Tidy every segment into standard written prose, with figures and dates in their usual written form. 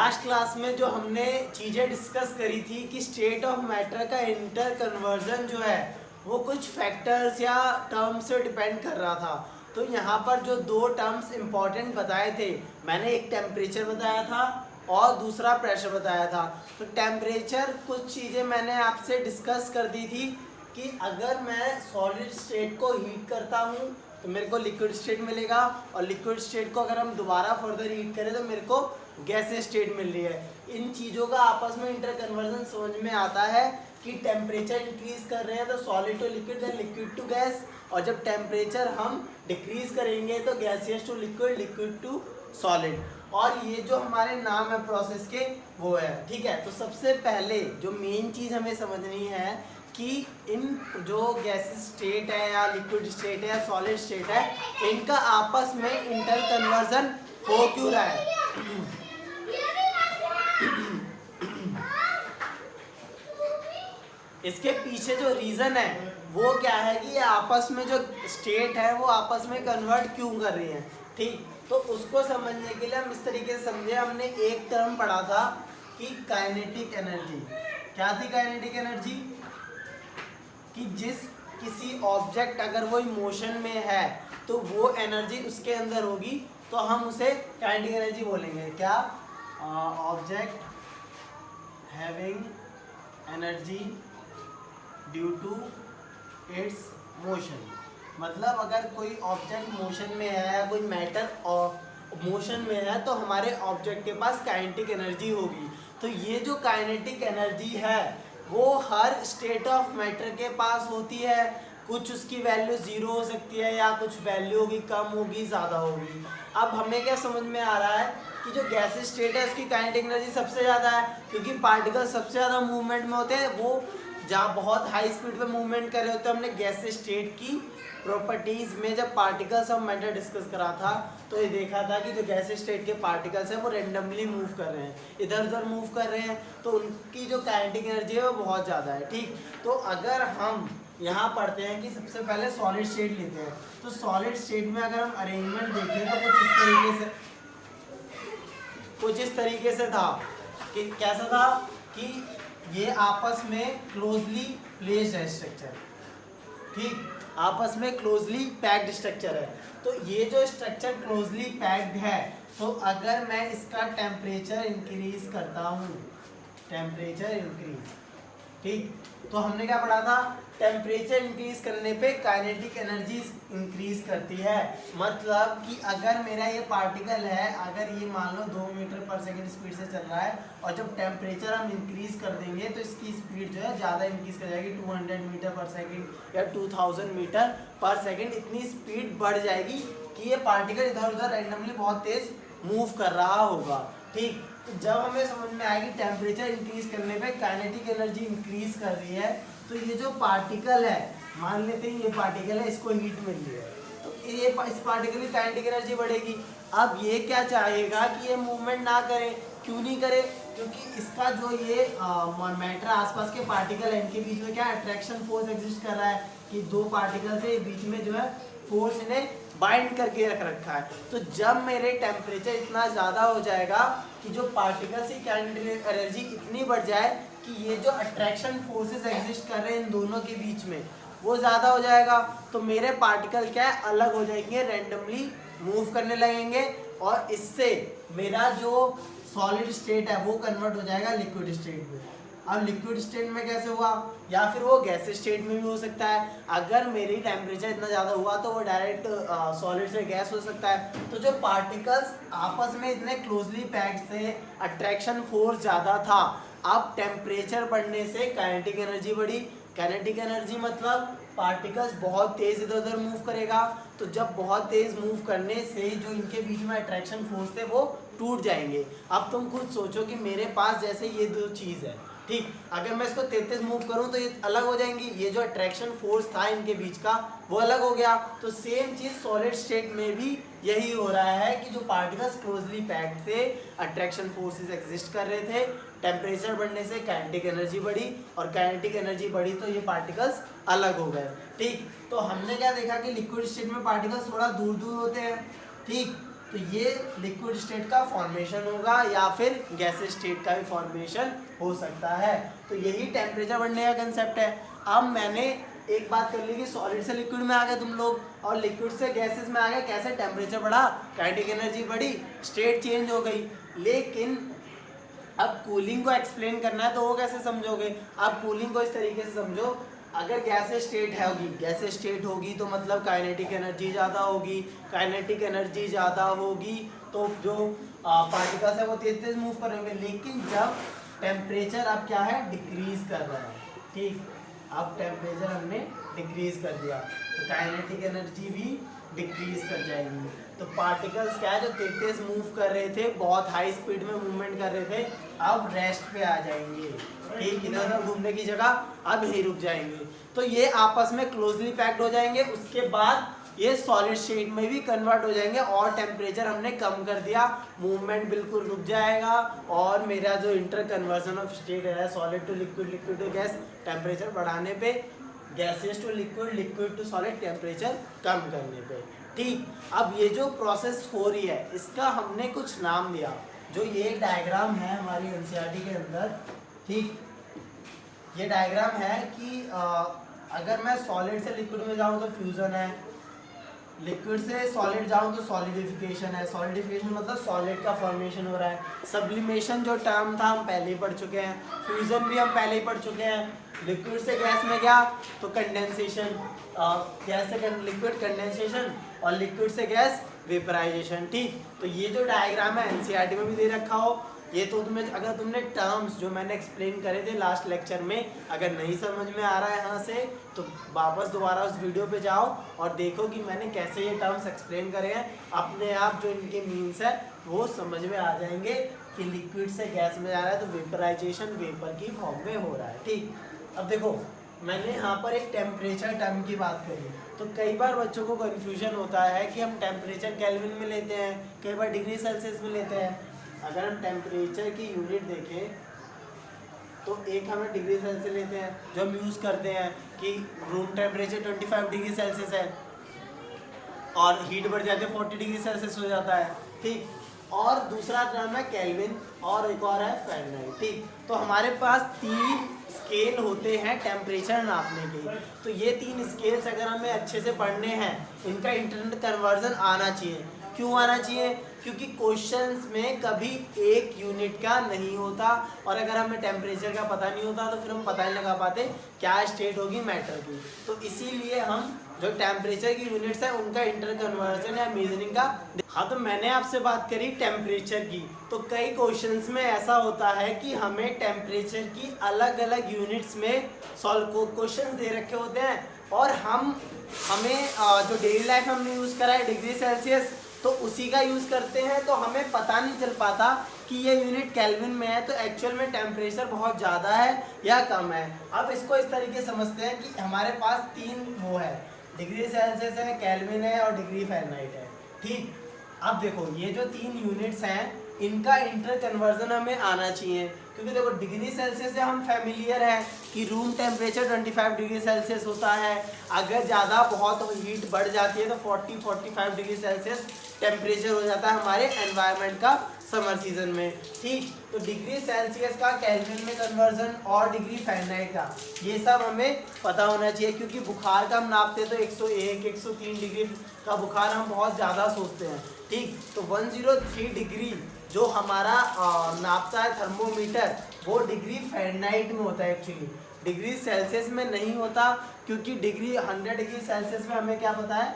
Last class में जो हमने चीज़ें डिस्कस करी थी कि स्टेट ऑफ मैटर का इंटर कन्वर्जन जो है वो कुछ फैक्टर्स या टर्म्स से डिपेंड कर रहा था। तो यहाँ पर जो दो टर्म्स इम्पॉर्टेंट बताए थे, मैंने एक टेम्परेचर बताया था और दूसरा प्रेशर बताया था। तो टेम्परेचर कुछ चीज़ें मैंने आपसे डिस्कस कर दी थी कि अगर मैं सॉलिड स्टेट को हीट करता हूँ तो मेरे को लिक्विड स्टेट मिलेगा, और लिक्विड स्टेट को अगर हम दोबारा फर्दर हीट करें तो मेरे को गैसेस स्टेट मिल रही है। इन चीज़ों का आपस में इंटर कन्वर्जन समझ में आता है कि टेम्परेचर इंक्रीज कर रहे हैं तो solid to liquid, then liquid to gas, और जब टेम्परेचर हम डिक्रीज करेंगे तो gaseous to liquid, liquid to solid. और ये जो हमारे नाम है प्रोसेस के वो है, ठीक है। तो सबसे पहले जो मेन चीज़ हमें समझनी है कि इन जो गैस स्टेट है या लिक्विड स्टेट है या सॉलिड स्टेट है, इनका आपस में इंटर कन्वर्जन हो क्यों रहा है। इसके पीछे जो रीज़न है वो क्या है कि ये आपस में जो स्टेट है वो आपस में कन्वर्ट क्यों कर रही है, ठीक। तो उसको समझने के लिए हम इस तरीके से समझे। हमने एक टर्म पढ़ा था कि काइनेटिक एनर्जी। क्या थी काइनेटिक एनर्जी? कि जिस किसी ऑब्जेक्ट अगर वो मोशन में है तो वो एनर्जी उसके अंदर होगी, तो हम उसे काइनेटिक एनर्जी बोलेंगे। क्या? Object having energy due to its motion. मतलब अगर कोई ऑब्जेक्ट मोशन में है या कोई मैटर मोशन में है तो हमारे ऑब्जेक्ट के पास काइनेटिक एनर्जी होगी। तो ये जो काइनेटिक एनर्जी है वो हर स्टेट ऑफ मैटर के पास होती है। कुछ उसकी वैल्यू 0 हो सकती है या कुछ वैल्यू होगी, कम होगी, ज़्यादा होगी। अब हमें क्या समझ में आ रहा है कि जो गैस स्टेट है उसकी काइनेटिक एनर्जी सबसे ज़्यादा है, क्योंकि पार्टिकल सबसे ज़्यादा मूवमेंट में होते हैं। वो जहाँ बहुत हाई स्पीड पे मूवमेंट कर रहे होते हैं। हमने गैस स्टेट की प्रॉपर्टीज़ में जब पार्टिकल्स ऑफ मैटर डिस्कस करा था तो ये देखा था कि जो गैस स्टेट के पार्टिकल्स हैं वो रेंडमली मूव कर रहे हैं, इधर उधर मूव कर रहे हैं, तो उनकी जो काइनेटिक एनर्जी है वो बहुत ज़्यादा है, ठीक। तो अगर हम यहाँ पढ़ते हैं कि सबसे पहले सॉलिड स्टेट लेते हैं, तो सॉलिड स्टेट में अगर हम अरेंजमेंट देखें तो कुछ इस तरीके से था कि कैसा था कि ये आपस में क्लोजली प्लेस्ड है स्ट्रक्चर, ठीक, आपस में क्लोजली पैक्ड स्ट्रक्चर है। तो ये जो स्ट्रक्चर क्लोजली पैक्ड है, तो अगर मैं इसका टेम्परेचर इंक्रीज करता हूँ, टेम्परेचर इंक्रीज, ठीक, तो हमने क्या पढ़ा था? टेम्परेचर इंक्रीज करने पे काइनेटिक एनर्जी इंक्रीज करती है। मतलब कि अगर मेरा ये पार्टिकल है, अगर ये मान लो 2 मीटर पर सेकंड स्पीड से चल रहा है, और जब टेम्परेचर हम इंक्रीज कर देंगे तो इसकी स्पीड जो है ज़्यादा इंक्रीज कर जाएगी, 200 मीटर पर सेकंड या 2000 मीटर पर सेकंड। इतनी स्पीड बढ़ जाएगी कि ये पार्टिकल इधर उधर रैंडमली बहुत तेज़ मूव कर रहा होगा, ठीक। तो जब हमें समझ में आएगी टेम्परेचर इंक्रीज करने पे काइनेटिक एनर्जी इंक्रीज कर रही है, तो ये जो पार्टिकल है, मान लेते हैं ये पार्टिकल है, इसको हीट मिल रही है, तो ये इस पार्टिकल की काइनेटिक एनर्जी बढ़ेगी। अब ये क्या चाहेगा कि ये मूवमेंट ना करे। क्यों नहीं करे? क्योंकि इसका जो ये मैटर आसपास के पार्टिकल है, इनके बीच में क्या अट्रैक्शन फोर्स एग्जिस्ट कर रहा है कि दो पार्टिकल से बीच में जो है फोर्स इन्हें बाइंड करके रख रखा है। तो जब मेरे टेम्परेचर इतना ज़्यादा हो जाएगा कि जो पार्टिकल की काइनेटिक एनर्जी इतनी बढ़ जाए कि ये जो अट्रैक्शन फोर्सेस एग्जिस्ट कर रहे हैं इन दोनों के बीच में वो ज़्यादा हो जाएगा, तो मेरे पार्टिकल क्या है, अलग हो जाएंगे, रैंडमली मूव करने लगेंगे, और इससे मेरा जो सॉलिड स्टेट है वो कन्वर्ट हो जाएगा लिक्विड स्टेट में। अब लिक्विड स्टेट में कैसे हुआ, या फिर वो गैस स्टेट में भी हो सकता है। अगर मेरी टेम्परेचर इतना ज़्यादा हुआ तो वो डायरेक्ट सॉलिड से गैस हो सकता है। तो जो पार्टिकल्स आपस में इतने क्लोजली पैक्ड थे, अट्रैक्शन फोर्स ज़्यादा था, अब टेम्परेचर बढ़ने से काइनेटिक एनर्जी बढ़ी। काइनेटिक एनर्जी मतलब पार्टिकल्स बहुत तेज़ इधर उधर मूव करेगा, तो जब बहुत तेज़ मूव करने से जो इनके बीच में अट्रैक्शन फोर्स थे वो टूट जाएंगे। अब तुम खुद सोचो कि मेरे पास जैसे ये दो चीज़ है, ठीक, अगर मैं इसको 33 मूव करूं तो ये अलग हो जाएंगी, ये जो अट्रैक्शन फोर्स था इनके बीच का वो अलग हो गया। तो सेम चीज़ सॉलिड स्टेट में भी यही हो रहा है कि जो पार्टिकल्स क्लोजली पैक्ड थे, अट्रैक्शन फोर्सेस एग्जिस्ट कर रहे थे, टेम्परेचर बढ़ने से काइनेटिक एनर्जी बढ़ी, और काइनेटिक एनर्जी बढ़ी तो ये पार्टिकल्स अलग हो गए, ठीक। तो हमने क्या देखा कि लिक्विड स्टेट में पार्टिकल्स थोड़ा दूर दूर होते हैं, ठीक, तो ये लिक्विड स्टेट का फॉर्मेशन होगा या फिर गैसेस स्टेट का भी फॉर्मेशन हो सकता है। तो यही टेम्परेचर बढ़ने का कंसेप्ट है। अब मैंने एक बात कर ली कि सॉलिड से लिक्विड में आ गए तुम लोग और लिक्विड से गैसेस में आ गए, कैसे टेम्परेचर बढ़ा, काइनेटिक एनर्जी बढ़ी, स्टेट चेंज हो गई। लेकिन अब कूलिंग को एक्सप्लेन करना है तो वो कैसे समझोगे? आप कूलिंग को इस तरीके से समझो, अगर गैसेस स्टेट गैसेस स्टेट होगी तो मतलब काइनेटिक एनर्जी ज़्यादा होगी, काइनेटिक एनर्जी ज़्यादा होगी तो जो पार्टिकल्स है वो तेज तेज मूव करेंगे। लेकिन जब टेम्परेचर अब क्या है, डिक्रीज कर रहा है, ठीक, अब टेम्परेचर हमने डिक्रीज कर दिया तो काइनेटिक एनर्जी भी डिक्रीज कर जाएगी। तो पार्टिकल्स क्या है, जो तेज तेज मूव कर रहे थे, बहुत हाई स्पीड में मूवमेंट कर रहे थे, अब रेस्ट पे आ जाएंगे, ठीक, इधर उधर घूमने की जगह अब यही रुक जाएंगे। तो ये आपस में क्लोजली पैक्ड हो जाएंगे, उसके बाद ये सॉलिड स्टेट में भी कन्वर्ट हो जाएंगे और टेम्परेचर हमने कम कर दिया, मूवमेंट बिल्कुल रुक जाएगा और मेरा जो इंटर कन्वर्जन ऑफ स्टेट है solid to liquid, liquid to gas, temperature बढ़ाने पे, gases to liquid, liquid to solid, temperature कम करने पे, ठीक। अब ये जो प्रोसेस हो रही है इसका हमने कुछ नाम दिया, जो ये डायग्राम है हमारी एनसीईआरटी के अंदर, ठीक, ये डायग्राम है कि अगर मैं सॉलिड से लिक्विड में जाऊँ तो फ्यूजन है, लिक्विड से सॉलिड जाऊँ तो सॉलिडिफिकेशन है, सॉलिडिफिकेशन मतलब सॉलिड का फॉर्मेशन हो रहा है, सब्लिमेशन जो टर्म था हम पहले ही पढ़ चुके हैं, फ्यूजन भी हम पहले ही पढ़ चुके हैं, लिक्विड से गैस में गया तो कंडेंसेशन, गैस से लिक्विड कंडेंसेशन और लिक्विड से गैस वेपराइजेशन, ठीक। तो ये जो डायग्राम है एनसीईआरटी में भी दे रखा हो, ये तो तुम्हें, अगर तुमने टर्म्स जो मैंने एक्सप्लेन करे थे लास्ट लेक्चर में अगर नहीं समझ में आ रहा है यहाँ से तो वापस दोबारा उस वीडियो पे जाओ और देखो कि मैंने कैसे ये टर्म्स एक्सप्लेन करे हैं, अपने आप जो इनके मीन्स है वो समझ में आ जाएंगे कि लिक्विड से गैस में जा रहा है तो वेपराइजेशन वेपर की फॉर्म में हो रहा है, ठीक। अब देखो मैंने यहाँ पर एक टेम्परेचर टर्म की बात करी, तो कई बार बच्चों को कन्फ्यूजन होता है कि हम टेम्परेचर केल्विन में लेते हैं, कई बार डिग्री सेल्सियस में लेते हैं। अगर हम टेम्परेचर की यूनिट देखें तो एक हमें डिग्री सेल्सियस लेते हैं, जो हम यूज़ करते हैं कि रूम टेम्परेचर 25 डिग्री सेल्सियस है और हीट बढ़ जाती है 40 डिग्री सेल्सियस हो जाता है, ठीक। और दूसरा टर्म है केल्विन और एक और है फ़ारेनहाइट, ठीक। तो हमारे पास 3 स्केल होते हैं टेम्परेचर नापने के, तो ये 3 स्केल्स अगर हमें अच्छे से पढ़ने हैं इनका इंटरनल कन्वर्जन आना चाहिए। क्यों आना चाहिए? क्योंकि क्वेश्चंस में कभी एक यूनिट का नहीं होता और अगर हमें टेम्परेचर का पता नहीं होता तो फिर हम पता नहीं लगा पाते क्या स्टेट होगी मैटर की। तो इसीलिए हम जो टेम्परेचर की यूनिट्स हैं उनका इंटर कन्वर्जन या मेजरिंग का। हाँ, तो मैंने आपसे बात करी टेम्परेचर की, तो कई क्वेश्चंस में ऐसा होता है कि हमें टेम्परेचर की अलग अलग यूनिट्स में सॉल्व क्वेश्चन दे रखे होते हैं और हमें जो डेली लाइफ में हमने यूज़ करा है डिग्री सेल्सियस तो उसी का यूज़ करते हैं, तो हमें पता नहीं चल पाता कि ये यूनिट केल्विन में है तो एक्चुअल में टेम्परेचर बहुत ज़्यादा है या कम है। अब इसको इस तरीके समझते हैं कि हमारे पास 3 वो है, डिग्री सेल्सियस है, केल्विन है और डिग्री फ़ारेनहाइट है, ठीक। अब देखो ये जो 3 यूनिट्स हैं इनका इंटर कन्वर्जन हमें आना चाहिए, क्योंकि देखो डिग्री सेल्सियस से हम फैमिलियर हैं कि रूम टेम्परेचर 25 डिग्री सेल्सियस होता है, अगर ज़्यादा बहुत हीट बढ़ जाती है तो 40-45 डिग्री सेल्सियस टेम्परेचर हो जाता है हमारे एनवायरनमेंट का समर सीजन में, ठीक। तो डिग्री सेल्सियस का केल्विन में कन्वर्जन और डिग्री फ़ारेनहाइट का ये सब हमें पता होना चाहिए, क्योंकि बुखार का हम नापते तो 101-103 डिग्री का बुखार हम बहुत ज़्यादा सोचते हैं, ठीक। तो 103 डिग्री जो हमारा नापता है थर्मोमीटर वो डिग्री फ़ारेनहाइट में होता है एक्चुअली, डिग्री सेल्सियस में नहीं होता, क्योंकि 100 डिग्री सेल्सियस में हमें क्या पता है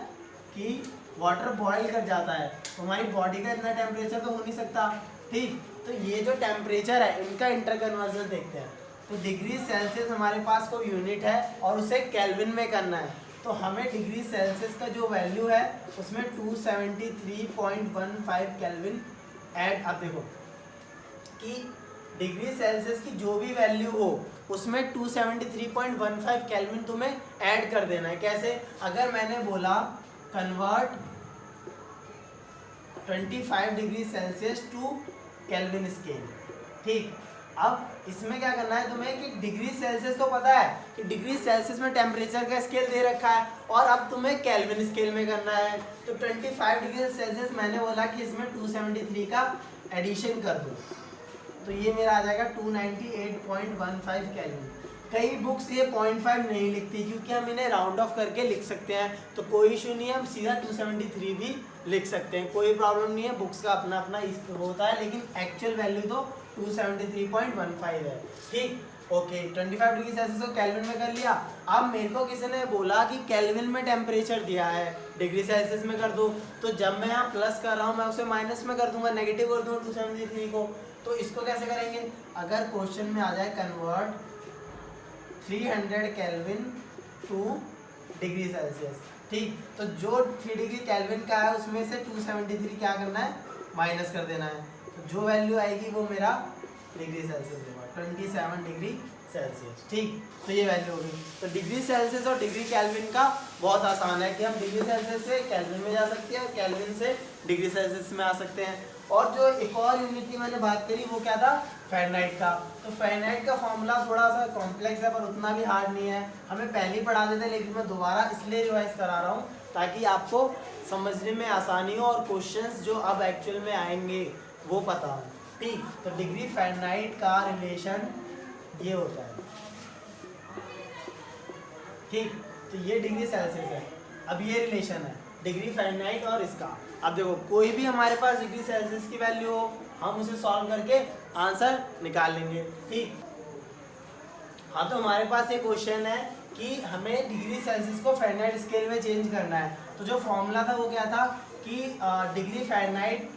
कि वाटर बॉयल कर जाता है, तो हमारी बॉडी का इतना टेम्परेचर तो हो नहीं सकता, ठीक। तो ये जो टेम्परेचर है इनका इंटर कन्वर्जन देखते हैं। तो डिग्री सेल्सियस हमारे पास कोई यूनिट है और उसे केल्विन में करना है, तो हमें डिग्री सेल्सियस का जो वैल्यू है उसमें 273.15 केल्विन ऐड। अब देखो कि डिग्री सेल्सियस की जो भी वैल्यू हो उसमें 273.15 केल्विन तुम्हें ऐड कर देना है। कैसे? अगर मैंने बोला convert 25 degree Celsius to Kelvin scale, ठीक, अब इसमें क्या करना है तुम्हें कि डिग्री सेल्सियस तो पता है कि डिग्री सेल्सियस में टेम्परेचर का स्केल दे रखा है, और अब तुम्हें केल्विन स्केल में करना है। तो 25 डिग्री सेल्सियस मैंने बोला कि इसमें 273 का एडिशन कर दो, तो ये मेरा आ जाएगा 298.15 केल्विन। कई बुक्स ये 0.5 नहीं लिखती क्योंकि हम इन्हें राउंड ऑफ करके लिख सकते हैं, तो कोई इशू नहीं है, हम सीधा 273 भी लिख सकते हैं, कोई प्रॉब्लम नहीं है, बुक्स का अपना अपना होता है, लेकिन एक्चुअल वैल्यू तो 273.15 है। ठीक, ओके। 25 डिग्री सेल्सियस को केल्विन में कर लिया। अब मेरे को किसी ने बोला कि केल्विन में टेम्परेचर दिया है, डिग्री सेल्सियस में कर दो, तो जब मैं यहाँ प्लस कर रहा हूँ मैं उसे माइनस में कर दूंगा, नेगेटिव कर दूंगा 273 को। तो इसको कैसे करेंगे, अगर क्वेश्चन में आ जाए convert 300 kelvin two degree Celsius, ठीक, तो जो 3 डिग्री केल्विन का है उसमें से 273 क्या करना है, माइनस कर देना है, तो जो वैल्यू आएगी वो मेरा डिग्री सेल्सियस होगा, 27 डिग्री सेल्सियस। ठीक, तो ये वैल्यू होगी। तो डिग्री सेल्सियस और डिग्री केल्विन का बहुत आसान है कि हम डिग्री सेल्सियस से केल्विन में जा सकते हैं और केल्विन से डिग्री सेल्सियस में आ सकते हैं। और जो एक और यूनिट की मैंने बात करी वो क्या था, फ़ारेनहाइट का। तो फ़ारेनहाइट का फॉर्मूला थोड़ा सा कॉम्प्लेक्स है पर उतना भी हार्ड नहीं है, हमें पहले ही पढ़ा देते, लेकिन मैं दोबारा इसलिए रिवाइज करा रहा हूँ ताकि आपको समझने में आसानी हो और क्वेश्चंस जो अब एक्चुअल में आएंगे वो पता हो। ठीक, तो डिग्री फ़ारेनहाइट का रिलेशन ये होता है। ठीक, तो ये डिग्री सेल्सियस है, अब ये रिलेशन है डिग्री फ़ारेनहाइट और इसका। अब देखो कोई भी हमारे पास डिग्री सेल्सियस की वैल्यू हो, हम उसे सॉल्व करके आंसर निकाल लेंगे। ठीक, हाँ, तो हमारे पास ये क्वेश्चन है कि हमें डिग्री सेल्सियस को फ़ारेनहाइट स्केल में चेंज करना है। तो जो फॉर्मूला था वो क्या था कि डिग्री फ़ारेनहाइट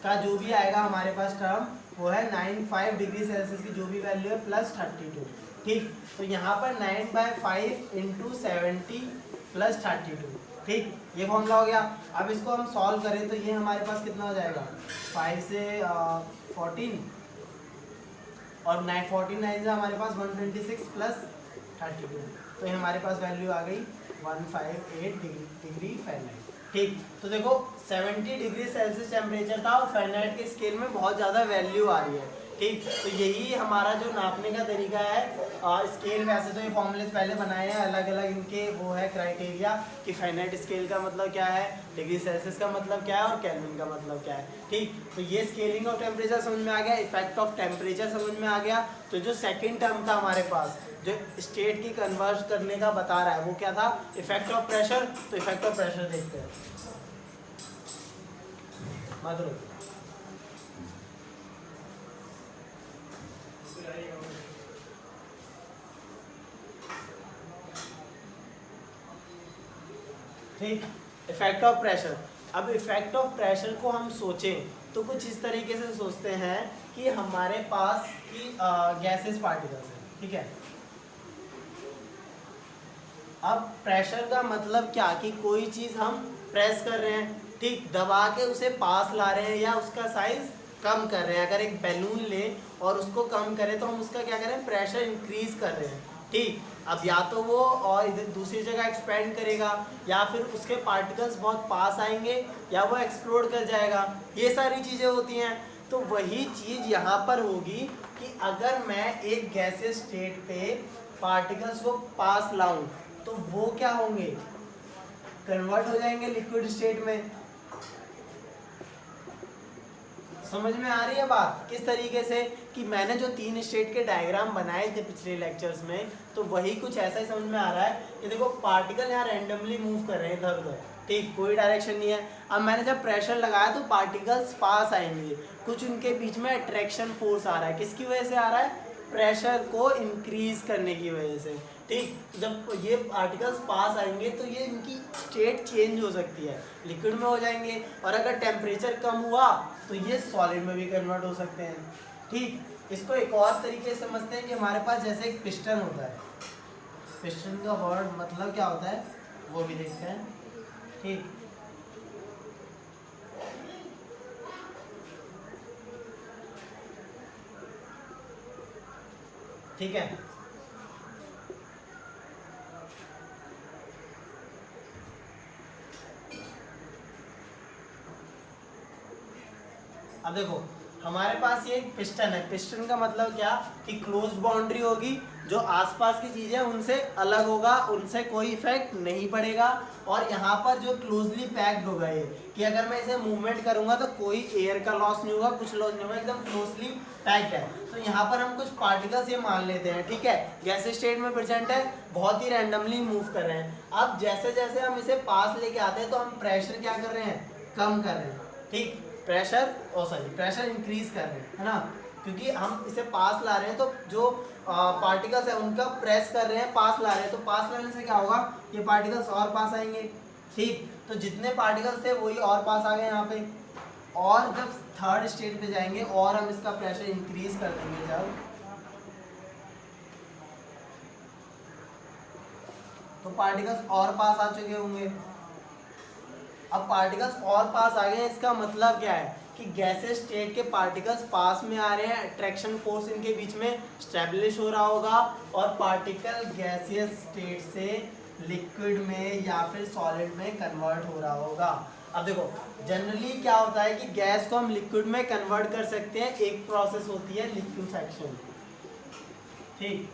का जो भी आएगा हमारे पास टर्म वो है 95 डिग्री सेल्सियस की जो भी वैल्यू है प्लस 32। ठीक, तो यहाँ पर 9/5 इंटू 70 प्लस 32। ठीक, ये फॉर्मूला हो गया। अब इसको हम सॉल्व करें तो ये हमारे पास कितना हो जाएगा, 5 से 14 और 49 से हमारे पास 126 प्लस 32, तो ये हमारे पास वैल्यू आ गई 158 डिग्री फ़ारेनहाइट। ठीक, तो देखो 70 डिग्री सेल्सियस टेम्परेचर था और फ़ारेनहाइट के स्केल में बहुत ज़्यादा वैल्यू आ रही है। ठीक, तो यही हमारा जो नापने का तरीका है स्केल। वैसे तो ये फॉर्मूले पहले बनाए हैं, अलग अलग इनके वो है क्राइटेरिया कि फ़ारेनहाइट स्केल का मतलब क्या है, डिग्री सेल्सियस का मतलब क्या है और केल्विन का मतलब क्या है। ठीक, तो ये स्केलिंग ऑफ टेम्परेचर समझ में आ गया, इफेक्ट ऑफ टेम्परेचर समझ में आ गया। तो जो सेकेंड टर्म था हमारे पास जो स्टेट की कन्वर्ट करने का बता रहा है वो क्या था, इफेक्ट ऑफ प्रेशर। तो इफेक्ट ऑफ प्रेशर देखते हैं। मतलब ठीक, इफेक्ट ऑफ प्रेशर। अब इफेक्ट ऑफ प्रेशर को हम सोचें तो कुछ इस तरीके से सोचते हैं कि हमारे पास की गैसेस पार्टिकल्स हैं, ठीक है। अब प्रेशर का मतलब क्या कि कोई चीज़ हम प्रेस कर रहे हैं, ठीक, दबा के उसे पास ला रहे हैं या उसका साइज कम कर रहे हैं। अगर एक बैलून लें और उसको कम करें तो हम उसका क्या करें, प्रेशर इंक्रीज कर रहे हैं। ठीक, अब या तो वो और इधर दूसरी जगह एक्सपेंड करेगा या फिर उसके पार्टिकल्स बहुत पास आएंगे या वो एक्सप्लोड कर जाएगा, ये सारी चीज़ें होती हैं। तो वही चीज़ यहाँ पर होगी कि अगर मैं एक गैसियस स्टेट पे पार्टिकल्स को पास लाऊं तो वो क्या होंगे, कन्वर्ट हो जाएंगे लिक्विड स्टेट में। समझ में आ रही है बात किस तरीके से कि मैंने जो 3 स्टेट के डायग्राम बनाए थे पिछले लेक्चर्स में, तो वही कुछ ऐसा ही समझ में आ रहा है कि देखो पार्टिकल यहाँ रैंडमली मूव कर रहे हैं इधर उधर, ठीक, कोई डायरेक्शन नहीं है। अब मैंने जब प्रेशर लगाया तो पार्टिकल्स पास आएंगे, कुछ उनके बीच में अट्रैक्शन फोर्स आ रहा है, किसकी वजह से आ रहा है, प्रेशर को इंक्रीज करने की वजह से। ठीक, जब ये पार्टिकल्स पास आएंगे तो ये इनकी स्टेट चेंज हो सकती है, लिक्विड में हो जाएंगे, और अगर टेम्परेचर कम हुआ तो ये सॉलिड में भी कन्वर्ट हो सकते हैं। ठीक, इसको एक और तरीके से समझते हैं कि हमारे पास जैसे एक पिस्टन होता है, पिस्टन का वर्ड मतलब क्या होता है वो भी देखते हैं। ठीक, ठीक है, अब देखो हमारे पास ये एक पिस्टन है। पिस्टन का मतलब क्या कि क्लोज बाउंड्री होगी, जो आसपास की चीज़ें उनसे अलग होगा, उनसे कोई इफेक्ट नहीं पड़ेगा। और यहाँ पर जो क्लोजली पैक्ड होगा ये, कि अगर मैं इसे मूवमेंट करूँगा तो कोई एयर का लॉस नहीं होगा, कुछ लॉस नहीं होगा, एकदम क्लोजली पैक्ड है। तो यहाँ पर हम कुछ पार्टिकल्स ये मान लेते हैं, ठीक है, गैस स्टेट में प्रेजेंट है, बहुत ही रैंडमली मूव कर रहे हैं। अब जैसे जैसे हम इसे पास लेके आते हैं तो हम प्रेशर क्या कर रहे हैं, कम कर रहे हैं, ठीक, प्रेशर इंक्रीज कर रहे हैं, है ना, क्योंकि हम इसे पास ला रहे हैं तो जो पार्टिकल्स है उनका प्रेस कर रहे हैं, पास ला रहे हैं, तो पास लाने से क्या होगा, ये पार्टिकल्स और पास आएंगे, ठीक। तो जितने पार्टिकल्स थे वही और पास आ गए यहाँ पे। और जब थर्ड स्टेट पे जाएंगे और हम इसका प्रेशर इंक्रीज कर देंगे, जब तो पार्टिकल्स और पास आ चुके होंगे। अब पार्टिकल्स और पास आ गए हैं, इसका मतलब क्या है कि गैसेस स्टेट के पार्टिकल्स पास में आ रहे हैं, अट्रैक्शन फोर्स इनके बीच में स्टैब्लिश हो रहा होगा और पार्टिकल गैसियस स्टेट से लिक्विड में या फिर सॉलिड में कन्वर्ट हो रहा होगा। अब देखो जनरली क्या होता है कि गैस को हम लिक्विड में कन्वर्ट कर सकते हैं, एक प्रोसेस होती है लिक्विफैक्शन, ठीक,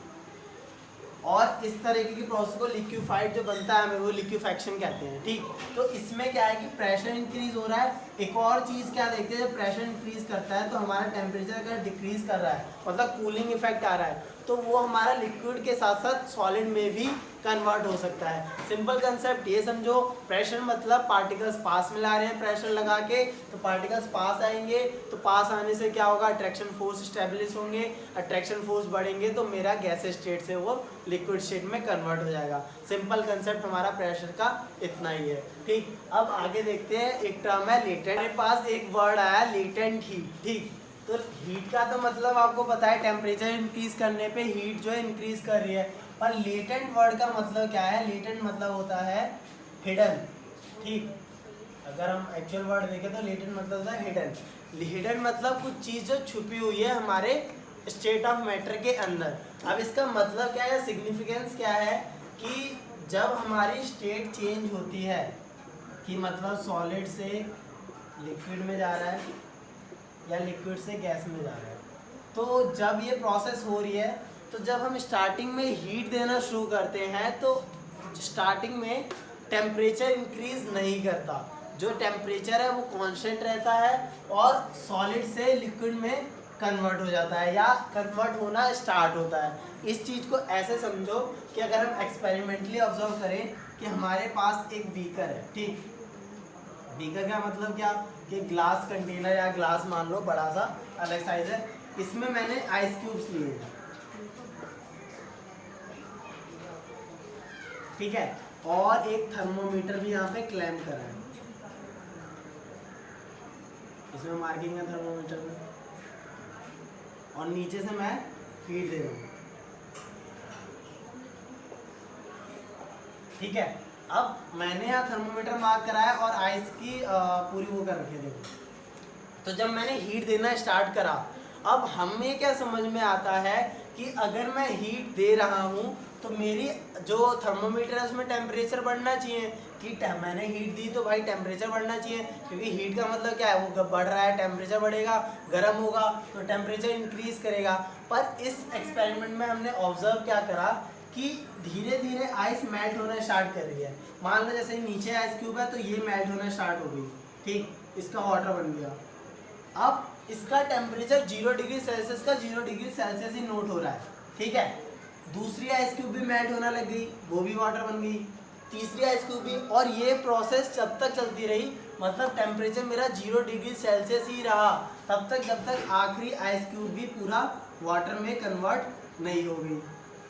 और इस तरीके की प्रोसेस को लिक्विफाइड जो बनता है हमें वो लिक्विफैक्शन कहते हैं, ठीक। तो इसमें क्या है कि प्रेशर इंक्रीज हो रहा है। एक और चीज़ क्या देखते हैं, जब प्रेशर इंक्रीज करता है तो हमारा टेम्परेचर अगर डिक्रीज कर रहा है, मतलब कूलिंग इफेक्ट आ रहा है, तो वो हमारा लिक्विड के साथ साथ सॉलिड में भी कन्वर्ट हो सकता है। सिंपल कंसेप्ट ये समझो, प्रेशर मतलब पार्टिकल्स पास में ला रहे हैं प्रेशर लगा के, तो पार्टिकल्स पास आएंगे, तो पास आने से क्या होगा, अट्रैक्शन फोर्स स्टेब्लिश होंगे, अट्रैक्शन फोर्स बढ़ेंगे तो मेरा गैस स्टेट से वो लिक्विड स्टेट में कन्वर्ट हो जाएगा। सिंपल कंसेप्ट हमारा प्रेशर का इतना ही है, ठीक। अब आगे देखते हैं, एक टर्म है लेटेंट। हमारे पास एक वर्ड आया लेटेंट हीट, ठीक। तो हीट का तो मतलब आपको पता है, टेम्परेचर इंक्रीज करने पे हीट जो है इंक्रीज कर रही है, पर लेटेंट वर्ड का मतलब क्या है, लेटेंट मतलब होता है हिडन, ठीक। अगर हम एक्चुअल वर्ड देखें तो लेटेंट मतलब होता है हिडन। हिडन मतलब कुछ चीज़ जो छुपी हुई है हमारे स्टेट ऑफ मैटर के अंदर। अब इसका मतलब क्या है, सिग्निफिकेंस क्या है कि जब हमारी स्टेट चेंज होती है, कि मतलब सॉलिड से लिक्विड में जा रहा है या लिक्विड से गैस में जा रहा है, तो जब ये प्रोसेस हो रही है, तो जब हम स्टार्टिंग में हीट देना शुरू करते हैं तो स्टार्टिंग में टेम्परेचर इंक्रीज नहीं करता, जो टेम्परेचर है वो कांस्टेंट रहता है और सॉलिड से लिक्विड में कन्वर्ट हो जाता है या कन्वर्ट होना स्टार्ट होता है। इस चीज़ को ऐसे समझो कि अगर हम एक्सपेरिमेंटली ऑब्जर्व करें कि हमारे पास एक बीकर है, ठीक। बीकर का मतलब क्या कि ग्लास कंटेनर या ग्लास मान लो, बड़ा सा अलग साइज है, इसमें मैंने आइस क्यूब्स लिए हैं, ठीक है, और एक थर्मोमीटर भी यहाँ पे क्लैम्प करा है, इसमें मार्किंग है थर्मोमीटर में, और नीचे से मैं हीट दे रहा हूँ, ठीक है। अब मैंने यहाँ थर्मोमीटर मार्क कराया और आइस की पूरी वो कर रखी है, देखो। तो जब मैंने हीट देना स्टार्ट करा, अब हमें क्या समझ में आता है कि अगर मैं हीट दे रहा हूँ तो मेरी जो थर्मोमीटर है उसमें टेम्परेचर बढ़ना चाहिए, कि मैंने हीट दी तो भाई टेम्परेचर बढ़ना चाहिए, क्योंकि हीट का मतलब क्या है, वो बढ़ रहा है, टेम्परेचर बढ़ेगा, गर्म होगा तो टेम्परेचर इंक्रीज करेगा। पर इस एक्सपेरिमेंट में हमने ऑब्जर्व क्या करा कि धीरे धीरे आइस मेल्ट होना स्टार्ट कर रही है। मान लो जैसे नीचे आइस क्यूब है तो ये मेल्ट होना स्टार्ट हो गई, ठीक, इसका वाटर बन गया। अब इसका टेम्परेचर 0 डिग्री सेल्सियस का 0 डिग्री सेल्सियस ही नोट हो रहा है, ठीक है। दूसरी आइस क्यूब भी मेल्ट होने लग गई, वो भी वाटर बन गई, तीसरी आइस क्यूब भी, और ये प्रोसेस जब तक चलती रही, मतलब टेम्परेचर मेरा 0 डिग्री सेल्सियस ही रहा तब तक, जब तक आखिरी आइस क्यूब भी पूरा वाटर में कन्वर्ट नहीं हो गई।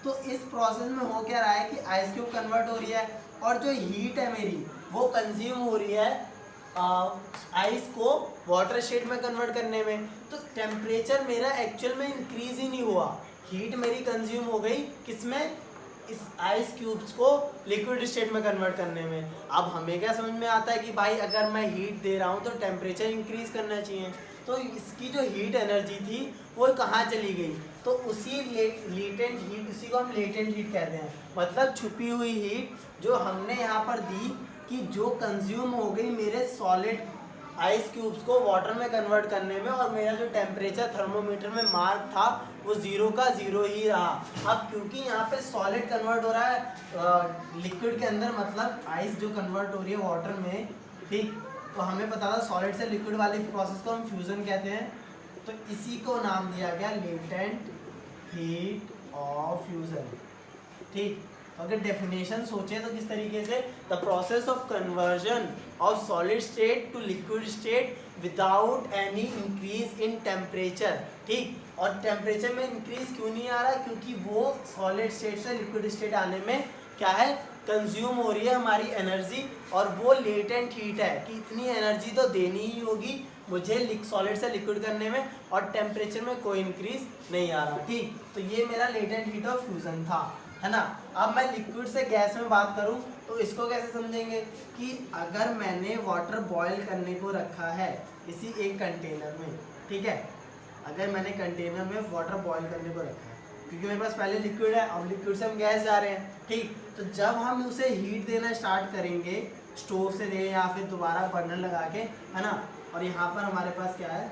तो इस प्रोसेस में हो क्या रहा है कि आइस क्यूब कन्वर्ट हो रही है और जो हीट है मेरी वो कंज्यूम हो रही है आइस को वाटर स्टेट में कन्वर्ट करने में। तो टेम्परेचर मेरा एक्चुअल में इंक्रीज ही नहीं हुआ, हीट मेरी कंज्यूम हो गई किसमें, इस आइस क्यूब्स को लिक्विड स्टेट में कन्वर्ट करने में। अब हमें क्या समझ में आता है कि भाई अगर मैं हीट दे रहा हूँ तो टेम्परेचर इंक्रीज करना चाहिए, तो इसकी जो हीट एनर्जी थी वो कहाँ चली गई, तो उसी लेटेंट हीट, उसी को हम लेटेंट हीट कहते हैं, मतलब छुपी हुई हीट जो हमने यहाँ पर दी, कि जो कंज्यूम हो गई मेरे सॉलिड आइस क्यूब्स को वाटर में कन्वर्ट करने में, और मेरा जो टेम्परेचर थर्मोमीटर में मार्क था वो 0 का 0 ही रहा। अब क्योंकि यहाँ पे सॉलिड कन्वर्ट हो रहा है लिक्विड के अंदर, मतलब आइस जो कन्वर्ट हो रही है वाटर में, ठीक, तो हमें पता था सॉलिड से लिक्विड वाली प्रोसेस को हम फ्यूज़न कहते हैं, तो इसी को नाम दिया गया लेटेंट हीट ऑफ फ्यूज़न। ठीक, अगर डेफिनेशन सोचे तो किस तरीके से, the process of conversion of solid state to liquid state without any increase in temperature. ठीक, और टेम्परेचर में इंक्रीज क्यों नहीं आ रहा, क्योंकि वो सॉलिड स्टेट से लिक्विड स्टेट आने में क्या है, कंज्यूम हो रही है हमारी एनर्जी, और वो लेटेंट हीट है कि इतनी एनर्जी तो देनी ही होगी मुझे सॉलिड से लिक्विड करने में, और टेम्परेचर में कोई इंक्रीज नहीं आ रहा। ठीक, तो ये मेरा लेटेंट हीट ऑफ फ्यूज़न था, है ना। अब मैं लिक्विड से गैस में बात करूं तो इसको कैसे समझेंगे कि अगर मैंने वाटर बॉयल करने को रखा है इसी एक कंटेनर में, ठीक है, अगर मैंने कंटेनर में वाटर बॉयल करने को रखा है, क्योंकि मेरे पास पहले लिक्विड है, अब लिक्विड से हम गैस जा रहे हैं, ठीक, तो जब हम उसे हीट देना स्टार्ट करेंगे, स्टोव से दें या फिर दोबारा बर्नर लगा के, है ना, और यहाँ पर हमारे पास क्या है,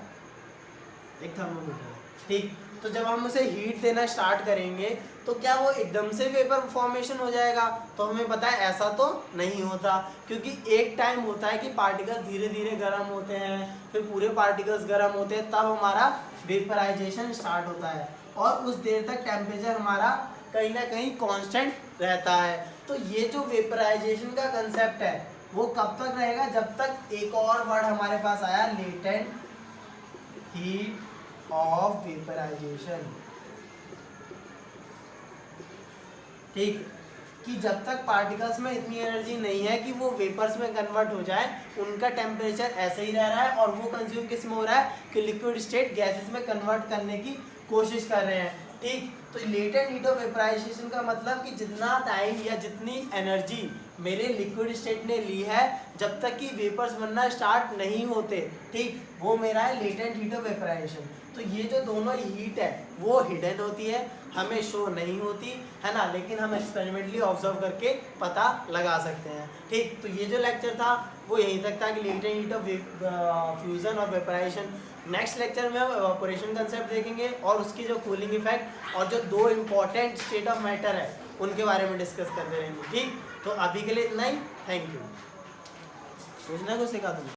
एक थर्मोमीटर है, ठीक, तो जब हम उसे हीट देना स्टार्ट करेंगे तो क्या वो एकदम से वेपर फॉर्मेशन हो जाएगा, तो हमें पता है ऐसा तो नहीं होता, क्योंकि एक टाइम होता है कि पार्टिकल्स धीरे धीरे गर्म होते हैं, फिर पूरे पार्टिकल्स गर्म होते हैं, तब हमारा वेपराइजेशन स्टार्ट होता है, और उस देर तक टेम्परेचर हमारा कहीं ना कहीं कांस्टेंट रहता है। तो ये जो वेपराइजेशन का कंसेप्ट है वो कब तक रहेगा, जब तक एक और वर्ड हमारे पास आया, लेटेंट हीट ऑफ वेपराइजेशन। ठीक, कि जब तक पार्टिकल्स में इतनी एनर्जी नहीं है कि वो वेपर्स में कन्वर्ट हो जाए, उनका टेम्परेचर ऐसे ही रह रहा है, और वो कंज्यूम किस में हो रहा है कि लिक्विड स्टेट गैसेस में कन्वर्ट करने की कोशिश कर रहे हैं। ठीक, तो लेटेंट हीट ऑफ वेपराइजेशन का मतलब कि जितना टाइम या जितनी एनर्जी मेरे लिक्विड स्टेट ने ली है जब तक कि वेपर्स बनना स्टार्ट नहीं होते, ठीक, वो मेरा है लेटेंट हीट ऑफ वेपराइजेशन। तो ये जो दोनों हीट है वो हिडन होती है, हमें शो नहीं होती है ना, लेकिन हम एक्सपेरिमेंटली ऑब्जर्व करके पता लगा सकते हैं। ठीक, तो ये जो लेक्चर था वो यहीं तक था कि लेटेंट हीट ऑफ फ्यूजन और वेपराइजेशन। नेक्स्ट लेक्चर में हम इवेपोरेशन कंसेप्ट देखेंगे और उसकी जो कूलिंग इफेक्ट और जो दो इम्पॉर्टेंट स्टेट ऑफ मैटर है उनके बारे में डिस्कस करते रहेंगे। ठीक, तो अभी के लिए इतना ही, थैंक यू। कुछ ना कुछ सिखा दूँगा।